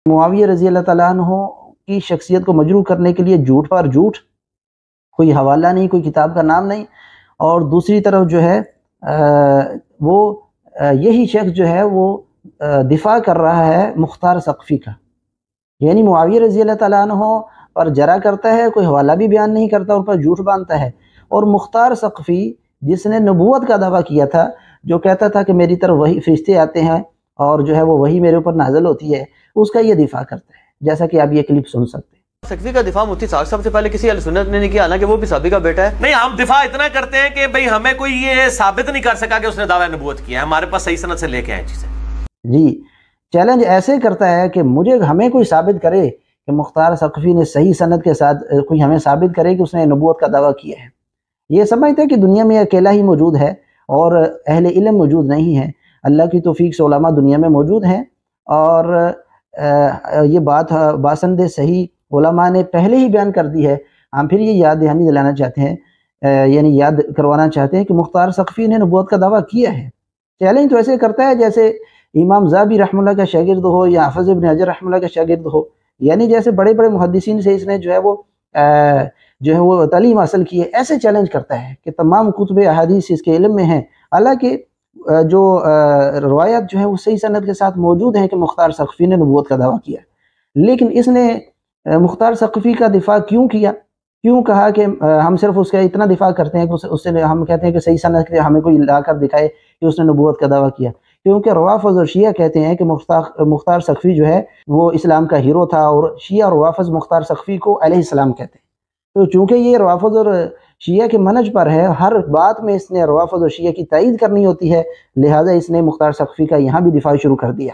معاویہ رضی اللہ تعالیٰ عنہ کی شخصیت کو مجروح کرنے کے لیے جھوٹ پر جھوٹ، کوئی حوالہ نہیں، کوئی کتاب کا نام نہیں، اور دوسری طرف جو ہے وہ یہی شخص جو ہے وہ دفاع کر رہا ہے مختار ثقفی کا، یعنی معاویہ رضی اللہ تعالیٰ عنہ پر جرح کرتا ہے، کوئی حوالہ بھی بیان نہیں کرتا، ان پر جھوٹ باندھتا ہے، اور مختار ثقفی جس نے نبوت کا دعویٰ کیا تھا، جو کہتا تھا کہ میری طرف وہی فرشتے آتے ہیں اور جو ہے وہ وہی میرے اوپر نازل ہوتی ہے، اس کا یہ دفاع کرتا ہے، جیسا کہ آپ یہ کلپ سن سکتے ہیں۔ ثقفی کا دفاع مفتی صاحب سے پہلے کسی اہل سنت نے نہیں کیا، حالانکہ وہ بھی صحابی کا بیٹا ہے۔ نہیں، ہم دفاع اتنا کرتے ہیں کہ بھئی ہمیں کوئی یہ ثابت نہیں کر سکا کہ اس نے دعویٰ نبوت کیا ہے، ہمارے پاس صحیح سند سے لے کے آئے چیزیں۔ جی، چیلنج ایسے کرتا ہے کہ ہمیں کوئی ثابت کرے کہ مختار ثقفی نے صحیح سند کے ساتھ کوئی ہمیں ثابت کرے کہ اس نے نبوت کا دعویٰ کیا ہے۔ یہ سمجھتے ہیں کہ دنیا میں اکیلا ہی موجود ہے اور اہل علم موجود نہیں ہے، اللہ کی توفیق سے علماء دنیا میں موجود ہیں، اور یہ بات باسند صحیح علماء نے پہلے ہی بیان کر دی ہے۔ ہم پھر یہ یاد دہانی دلانا چاہتے ہیں، یعنی یاد کروانا چاہتے ہیں کہ مختار ثقفی نے نبوت کا دعویٰ کیا ہے۔ چیلنج تو ایسے کرتا ہے جیسے امام ذہبی رحمہ اللہ کا شاگرد ہو یا حافظ ابن حجر رحمہ اللہ کا شاگرد ہو، یعنی جیسے بڑے بڑے محدثین سے اس نے جو ہے وہ تعلیم حاصل کی ہے، ایسے چیلنج کرتا ہے کہ تمام کتب احادیث اس کے علم میں ہیں، حالانکہ جو روایات جو ہے وہ صحیح سند کے ساتھ موجود ہیں کہ مختار ثقفی نے نبوت کا دعویٰ کیا، لیکن اس نے مختار ثقفی کا دفاع کیوں کیا؟ کیوں کہا کہ ہم صرف اس کا اتنا دفاع کرتے ہیں کہ اس سے ہم کہتے ہیں کہ صحیح سند کے ہمیں کوئی لا کر دکھائے کہ اس نے نبوت کا دعویٰ کیا؟ کیونکہ روافض اور شیعہ کہتے ہیں کہ مختار ثقفی جو ہے وہ اسلام کا ہیرو تھا، اور شیعہ اور روافض مختار ثقفی کو علیہ السلام کہتے ہیں۔ تو چونکہ یہ روافض اور شیعہ کے منہج پر ہے، ہر بات میں اس نے روافض اور شیعہ کی تائید کرنی ہوتی ہے، لہٰذا اس نے مختار ثقفی کا یہاں بھی دفاع شروع کر دیا۔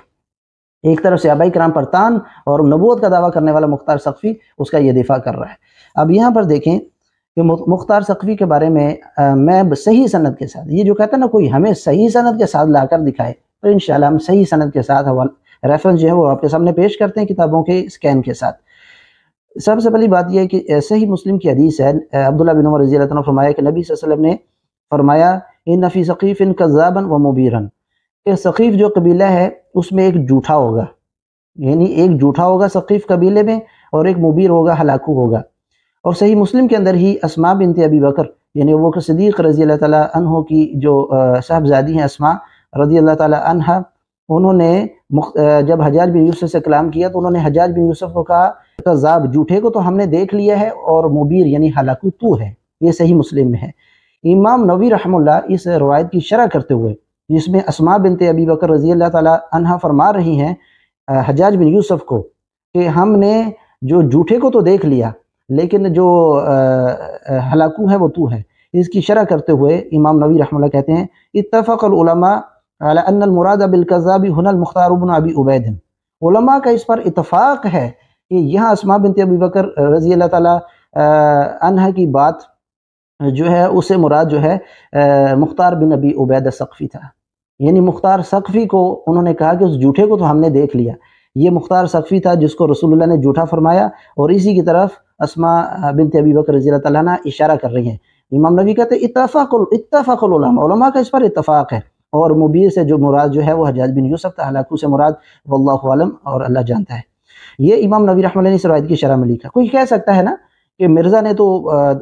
ایک طرف صحابہ کرام پر تان اور نبوت کا دعویٰ کرنے والا مختار ثقفی اس کا یہ دفاع کر رہا ہے۔ اب یہاں پر دیکھیں کہ مختار ثقفی کے بارے میں میں صحیح سند کے ساتھ، یہ جو کہتا ہے نا کوئی ہمیں صحیح سند کے ساتھ لا کر دکھائے، تو انشاءاللہ ہم صحیح سند کے ساتھ ریفرنس جو ہے وہ آپ کے سامنے پیش کرتے ہیں کتابوں کے اسکین کے ساتھ۔ سب سے پہلی بات یہ ہے کہ صحیح مسلم کی حدیث ہے، عبداللہ بن عمر رضی اللہ عنہ فرمایا کہ نبی صلی اللہ علیہ وسلم نے فرمایا ان فی ثقیف کذابا و مبیرا، کہ ثقیف جو قبیلہ ہے اس میں ایک جھوٹا ہوگا، یعنی ایک جھوٹا ہوگا ثقیف قبیلے میں، اور ایک مبیر ہوگا، ہلاکو ہوگا۔ اور صحیح مسلم کے اندر ہی اسماء بنت ابی بکر، یعنی ابو بکر صدیق رضی اللہ تعالیٰ عنہ کی جو صاحبزادی ہیں اسماء رضی اللہ تعالیٰ عنہ، انہوں نے جب حجاج بن یوسف سے کلام کیا تو انہوں نے حجاج بن یوسف کو کہا کذاب، جھوٹے کو تو ہم نے دیکھ لیا ہے، اور مبیر یعنی ہلاکو تو ہے۔ یہ صحیح مسلم میں ہے۔ امام نووی رحمہ اللہ اس روایت کی شرح کرتے ہوئے، جس میں اسماء بنت ابی بکر رضی اللہ تعالیٰ عنہ فرما رہی ہیں حجاج بن یوسف کو کہ ہم نے جو جھوٹے کو تو دیکھ لیا لیکن جو ہلاکو ہے وہ تو ہے، اس کی شرح کرتے ہوئے امام نووی رحمہ اللہ کہتے ہیں اتفق العلماء على ان المراد بالکذاب هنا المختار بن ابی عبید، علماء کا اس پر اتفاق ہے کہ یہاں اسماء بنت ابی بکر رضی اللہ تعالیٰ عنہ کی بات جو ہے اس سے مراد جو ہے مختار بن ابی عبید ثقفی تھا، یعنی مختار ثقفی کو انہوں نے کہا کہ اس جھوٹے کو تو ہم نے دیکھ لیا، یہ مختار ثقفی تھا جس کو رسول اللہ نے جھوٹا فرمایا، اور اسی کی طرف اسماء بنت ابی بکر رضی اللہ تعالیٰ عنہ اشارہ کر رہی ہیں۔ امام نووی کہتے ہیں اتفق العلماء، علماء کا اس پر اتفاق ہے، اور مبیر سے جو مراد جو ہے وہ حجاج بن یوسف تھا، ہلاکو سے مراد واللہ عالم اور اللہ جانتا ہے۔ یہ امام نووی رحمہ اللہ نے اس روایت کی شرح میں لکھا۔ کوئی کہہ سکتا ہے نا کہ مرزا نے تو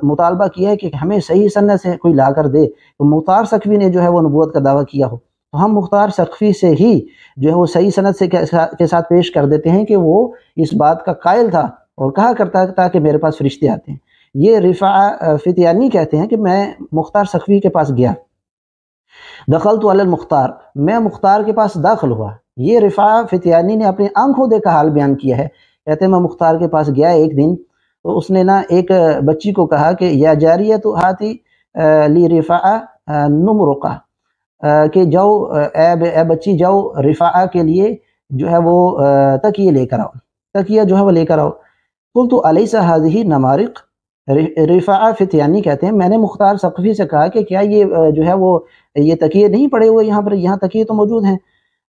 مطالبہ کیا ہے کہ ہمیں صحیح سند سے کوئی لا کر دے، تو مختار ثقفی نے جو ہے وہ نبوت کا دعویٰ کیا ہو، تو ہم مختار ثقفی سے ہی جو ہے وہ صحیح سند سے کے ساتھ پیش کر دیتے ہیں کہ وہ اس بات کا قائل تھا اور کہا کرتا تھا کہ میرے پاس فرشتے آتے ہیں۔ یہ رفاع فتیانی کہتے ہیں کہ میں مختار ثقفی کے پاس گیا، دخلت علی المختار، میں مختار کے پاس داخل ہوا۔ یہ رفاع فتیانی نے اپنی آنکھوں دیکھا حال بیان کیا ہے، کہتے ہیں میں مختار کے پاس گیا ایک دن، تو اس نے نا ایک بچی کو کہا کہ یا جاریہ تو ہاتی لی رفاع نمرقہ، کہ جاؤ اے بچی جاؤ رفاع کے لیے جو ہے وہ تکیے لے کر آؤ، تکیہ جو ہے وہ لے کر آؤ۔ قلت الیس ھذہ نمارق، رفاع فتیانی کہتے ہیں میں نے مختار ثقفی سے کہا کہ کیا یہ جو ہے وہ یہ تکیے نہیں پڑے ہوئے یہاں پر، یہاں تکیے تو موجود ہیں؟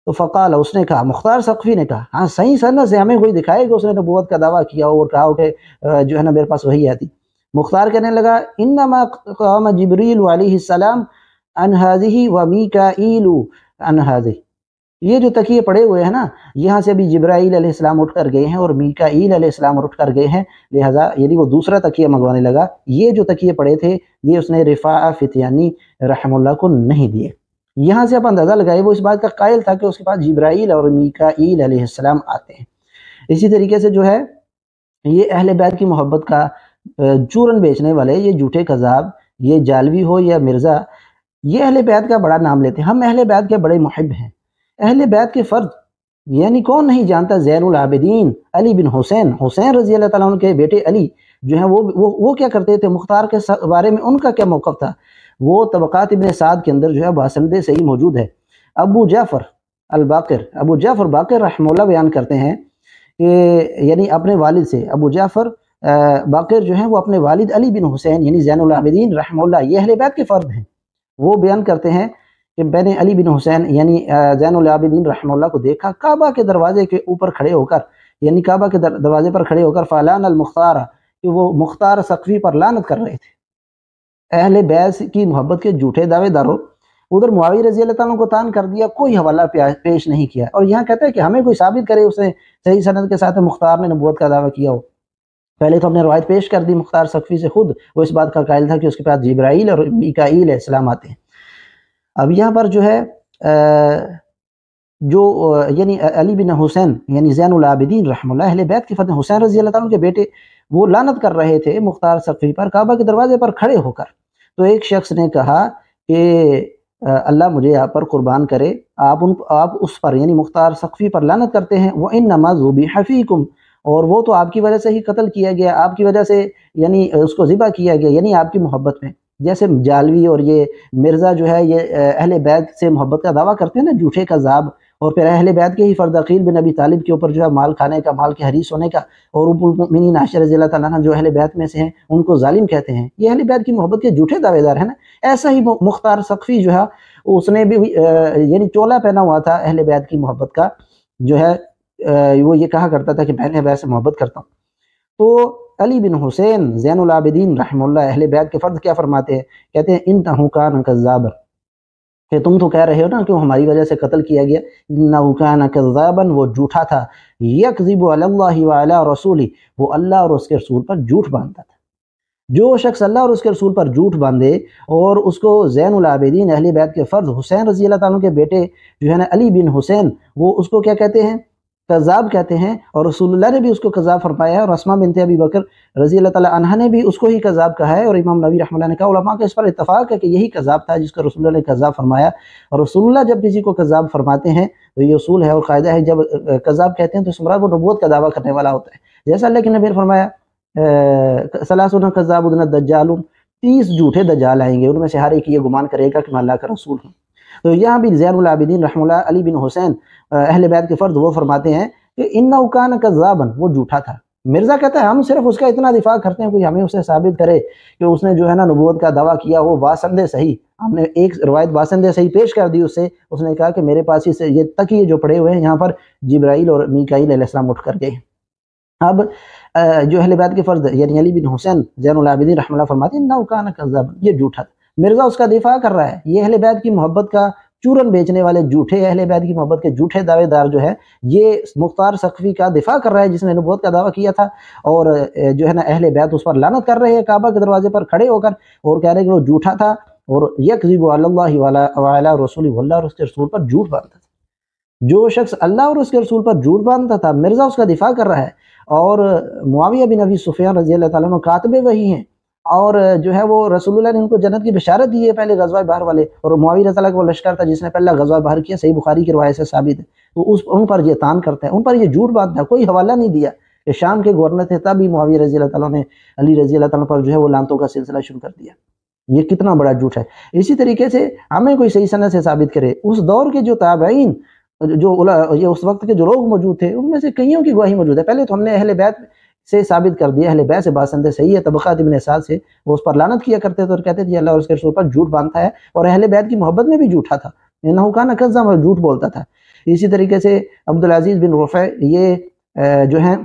تو فقال، اس نے کہا، مختار ثقفی نے کہا ہاں صحیح سند سے ہمیں کوئی دکھائے کہ اس نے نبوت کا دعویٰ کیا اور کہا ہو کہ جو ہے نا میرے پاس وہی آتی۔ مختار کہنے لگا انما قام جبریل علیہ السلام عن هذه ومیکائیل عن هذه، یہ جو تکیے پڑے ہوئے ہیں نا، یہاں سے ابھی جبرائیل علیہ السلام اٹھ کر گئے ہیں اور میکائیل علیہ السلام اٹھ کر گئے ہیں، لہٰذا یعنی وہ دوسرا تکیہ منگوانے لگا۔ یہ جو تکیے پڑے تھے یہ اس نے رفاعہ فتیانی رحم اللہ کو نہیں دیے۔ یہاں سے آپ اندازہ لگائے وہ اس بات کا قائل تھا کہ اس کے پاس جبرائیل اور میکائیل علیہ السلام آتے ہیں۔ اسی طریقے سے جو ہے یہ اہل بیت کی محبت کا چورن بیچنے والے، یہ جھوٹے کذاب، یہ جالوی ہو یا مرزا، یہ اہل بیت کا بڑا نام لیتے ہیں۔ ہم اہل بیت کے بڑے محب ہیں، اہل بیت کے فرد، یعنی کون نہیں جانتا زین العابدین علی بن حسین، حسین رضی اللہ تعالیٰ عنہ کے بیٹے علی جو ہیں وہ کیا کرتے تھے، مختار کے بارے میں ان کا کیا موقف تھا، وہ طبقات ابن سعد کے اندر جو ہے باسند صحیح موجود ہے۔ ابو جعفر الباقر، ابو جعفر باقر رحمہ اللہ بیان کرتے ہیں کہ یعنی اپنے والد سے، ابو جعفر باقر جو ہیں وہ اپنے والد علی بن حسین یعنی زین العابدین رحمہ اللہ، یہ اہل بیت کے فرد ہیں، وہ بیان کرتے ہیں کہ میں نے علی بن حسین یعنی زین العابدین رحمہ اللہ کو دیکھا کعبہ کے دروازے کے اوپر کھڑے ہو کر، یعنی کعبہ کے دروازے پر کھڑے ہو کر فالان المختار، کہ وہ مختار ثقفی پر لعنت کر رہے تھے۔ اہل بیت کی محبت کے جھوٹے دعوے داروں، ادھر معاویہ رضی اللہ تعالیٰ کو تان کر دیا، کوئی حوالہ پیش نہیں کیا، اور یہاں کہتا ہے کہ ہمیں کوئی ثابت کرے اس نے صحیح سند کے ساتھ مختار نے نبوت کا دعویٰ کیا ہو۔ پہلے تو ہم نے روایت پیش کر دی مختار ثقفی سے، خود وہ اس بات کا قائل تھا کہ اس کے پاس جبرائیل اور میکائیل علیہ السلام آتے ہیں۔ اب یہاں پر جو ہے جو یعنی علی بن حسین یعنی زین العابدین رحمہ اللہ اہل بیت کے فرد حسین رضی اللہ تعالیٰ کے بیٹے، وہ لعنت کر رہے تھے مختار ثقفی پر کعبہ کے دروازے پر کھڑے ہو کر۔ تو ایک شخص نے کہا کہ اللہ مجھے آپ پر قربان کرے، آپ اس پر یعنی مختار ثقفی پر لعنت کرتے ہیں، وَإِنَّمَا ذُبِحَ فِيكُمْ، اور وہ تو آپ کی وجہ سے ہی قتل کیا گیا، آپ کی وجہ سے یعنی اس کو ذبح کیا گیا، یعنی آپ کی محبت میں۔ جیسے جالوی اور یہ مرزا جو ہے یہ اہل بیت سے محبت کا دعویٰ کرتے ہیں نا، جھوٹے کذاب، اور پھر اہل بیت کے ہی فرد عقیل بن ابی طالب کے اوپر جو ہے مال کھانے کا، مال کے حریص ہونے کا، اور ام المؤمنین عائشہ رضی اللہ تعالیٰ عنہ جو اہل بیت میں سے ہیں ان کو ظالم کہتے ہیں، یہ اہل بیت کی محبت کے جھوٹے دعوے دار ہیں نا۔ ایسا ہی مختار ثقفی جو ہے اس نے بھی یعنی چولا پہنا ہوا تھا اہل بیت کی محبت کا، جو ہے وہ یہ کہا کرتا تھا کہ میں اہل بیت سے محبت کرتا ہوں۔ تو علی بن حسین زین العابدین رحمہ اللہ اہل بیت کے فرد کیا فرماتے ہیں، کہتے ہیں انہ کان کذابا، کہ تم تو کہہ رہے ہو نا کہ وہ ہماری وجہ سے قتل کیا گیا، انہ کان کذابا، وہ جھوٹا تھا، یکذب علی اللہ وعلی رسولہ، وہ اللہ اور اس کے رسول پر جھوٹ باندھتا تھا۔ جو شخص اللہ اور اس کے رسول پر جھوٹ باندھے اور اس کو زین العابدین اہل بیت کے فرد حسین رضی اللہ تعالیٰ کے بیٹے جو ہے نا علی بن حسین، وہ اس کو کیا کہتے ہیں، کذاب کہتے ہیں، اور رسول اللہ نے بھی اس کو کذاب فرمایا ہے، اور اسماء بنت ابی بکر رضی اللہ تعالیٰ عنہ نے بھی اس کو ہی کذاب کہا ہے، اور امام نبی رحمہ اللہ نے کہا، علماء کا اس پر اتفاق ہے کہ یہی کذاب تھا جس کو رسول اللہ نے کذاب فرمایا۔ اور رسول اللہ جب کسی کو کذاب فرماتے ہیں تو یہ اصول ہے اور قاعدہ ہے، جب کذاب کہتے ہیں تو اس مراد وہ نبوت کا دعویٰ کرنے والا ہوتا ہے، جیسا اللہ کے نبی نے فرمایا ثلاثون کذابون دجالون، 30 جھوٹے دجال آئیں گے، ان میں سے ہر ایک یہ گمان کرے گا کہ میں اللہ کا رسول ہوں۔ تو یہاں بھی زین العابدین رحمہ اللہ علی بن حسین اہل بیت کے فرد وہ فرماتے ہیں کہ انہ کان کذابا، وہ جھوٹا تھا۔ مرزا کہتا ہے ہم صرف اس کا اتنا دفاع کرتے ہیں، کوئی ہمیں اسے ثابت کرے کہ اس نے جو ہے نا نبوت کا دعویٰ کیا، وہ باسند صحیح، ہم نے ایک روایت باسند صحیح پیش کر دی اس نے کہا کہ میرے پاس یہ تکیے جو پڑے ہوئے ہیں یہاں پر جبرائیل اور میکائیل علیہ السلام اٹھ کر گئے۔ اب جو اہل بیت کے فرد یعنی علی بن حسین زین العابدین رحمہ اللہ فرماتے ہیں انہ کان کذابا، یہ جھوٹا تھا، مرزا اس کا دفاع کر رہا ہے۔ یہ اہل بیت کی محبت کا چورن بیچنے والے جھوٹے اہل بیت کی محبت کے جھوٹے دعوے دار جو ہے یہ مختار ثقفی کا دفاع کر رہا ہے جس نے نبوت کا دعویٰ کیا تھا، اور جو ہے نا اہل بیت اس پر لعنت کر رہے ہیں کعبہ کے دروازے پر کھڑے ہو کر، اور کہہ رہے ہیں کہ وہ جھوٹا تھا، اور یکذب علی اللہ وعلی رسولہ، اللہ اور اس کے رسول پر جھوٹ باندھتا تھا۔ جو شخص اللہ اور اس کے رسول پر جھوٹ باندھتا تھا، مرزا اس کا دفاع کر رہا ہے، اور معاویہ بن ابی سفیان رضی اللہ تعالیٰ عنہ کاتب وحی ہیں، اور جو ہے وہ رسول اللہ نے ان کو جنت کی بشارت دی ہے پہلے غزوہ بحر والے، اور معاویہ رضی اللہ کا وہ لشکر تھا جس نے پہلا غزوہ بحر کیا، صحیح بخاری کی روایت سے ثابت ہے۔ تو ان پر یہ تان کرتا ہے، ان پر یہ جھوٹ باندھتا ہے، کوئی حوالہ نہیں دیا کہ شام کے گورنر تھے تب ہی معاویہ رضی اللہ تعالیٰ نے علی رضی اللہ تعالیٰ پر جو ہے وہ لعنتوں کا سلسلہ شروع کر دیا۔ یہ کتنا بڑا جھوٹ ہے۔ اسی طریقے سے ہمیں کوئی صحیح سند سے ثابت کرے، اس دور کے جو تابعین یہ اس وقت کے جو لوگ موجود تھے ان میں سے کئیوں کی گواہی موجود ہے۔ پہلے تو ہم نے اہل بیت سے ثابت کر دیا، اہل بیت سے باسند صحیح ہے، طبقات ابن سعد سے وہ اس پر لعنت کیا کرتے تھے اور کہتے تھے اللہ اور اس کے رسول پر جھوٹ باندھتا ہے، اور اہل بیت کی محبت میں بھی جھوٹا تھا، انہ کان کذابا، جھوٹ بولتا تھا۔ اسی طریقے سے عبدالعزیز بن رفع یہ جو ہیں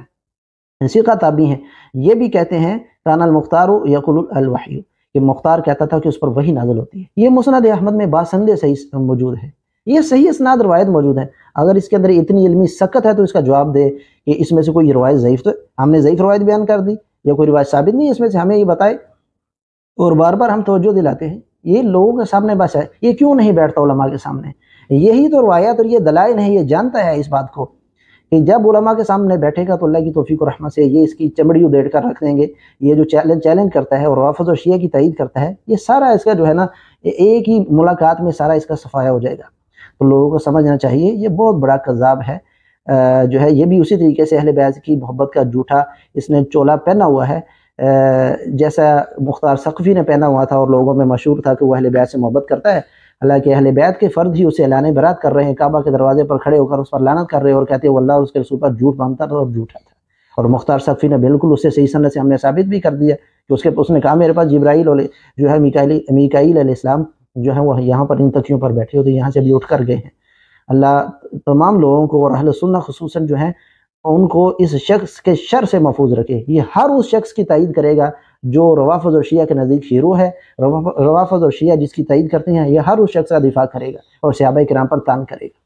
ثقہ تابعی ہیں، یہ بھی کہتے ہیں کان المختار یقول الوحی، کہ مختار کہتا تھا کہ اس پر وحی نازل ہوتی ہے۔ یہ مسند احمد میں باسند صحیح موجود ہے یہ صحیح اسناد روایت موجود ہے، اگر اس کے اندر اتنی علمی سکت ہے تو اس کا جواب دے کہ اس میں سے کوئی روایت ضعیف، تو ہم نے ضعیف روایت بیان کر دی یا کوئی روایت ثابت نہیں ہے اس میں سے، ہمیں یہ بتائے۔ اور بار بار ہم توجہ دلاتے ہیں، یہ لوگوں کے سامنے بس ہے، یہ کیوں نہیں بیٹھتا علماء کے سامنے؟ یہی تو روایات اور یہ دلائل ہیں، یہ جانتا ہے اس بات کو کہ جب علماء کے سامنے بیٹھے گا تو اللہ کی توفیق و رحمت سے یہ اس کی چمڑی ادھیڑ کر رکھ دیں گے۔ یہ جو چیلنج کرتا ہے اور روافض اور شیعہ کی تائید کرتا ہے، یہ سارا اس کا جو ہے نا ایک ہی ملاقات میں سارا اس کا صفایا ہو جائے گا۔ تو لوگوں کو سمجھنا چاہیے یہ بہت بڑا کذاب ہے، جو ہے یہ بھی اسی طریقے سے اہل بیت کی محبت کا جھوٹا اس نے چولا پہنا ہوا ہے، جیسا مختار ثقفی نے پہنا ہوا تھا اور لوگوں میں مشہور تھا کہ وہ اہل بیت سے محبت کرتا ہے، حالانکہ اہل بیت کے فرد ہی اسے اعلان برات کر رہے ہیں، کعبہ کے دروازے پر کھڑے ہو کر اس پر لعنت کر رہے ہیں اور کہتے ہیں وہ اللہ اور اس کے رسول پر جھوٹ مانگتا تھا اور جھوٹا تھا۔ اور مختار ثقفی نے بالکل اسے صحیح سند سے ہم نے ثابت بھی کر دیا کہ اس نے کہا میرے پاس جبرائیل جو ہے میکائیل علیہ السلام جو ہے وہ یہاں پر ان تکیوں پر بیٹھے ہوتے، یہاں سے بھی اٹھ کر گئے ہیں۔ اللہ تمام لوگوں کو اور اہل سنہ خصوصاً جو ہیں ان کو اس شخص کے شر سے محفوظ رکھے۔ یہ ہر اس شخص کی تائید کرے گا جو روافض اور شیعہ کے نزدیک ہیرو ہے، روافض اور شیعہ جس کی تائید کرتے ہیں، یہ ہر اس شخص کا دفاع کرے گا اور صحابہ کرام پر طعن کرے گا۔